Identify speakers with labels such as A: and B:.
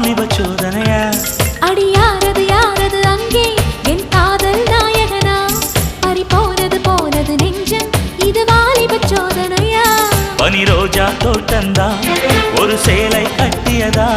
A: வாலிப சோதனையா
B: அடியாரது யாரது அங்கே என் காதல் நாயகனா பறி போனது நெஞ்சம் இது வாலிப சோதனையா
A: பனி ரோஜா தோட்டந்தா ஒரு சேலை கட்டியதா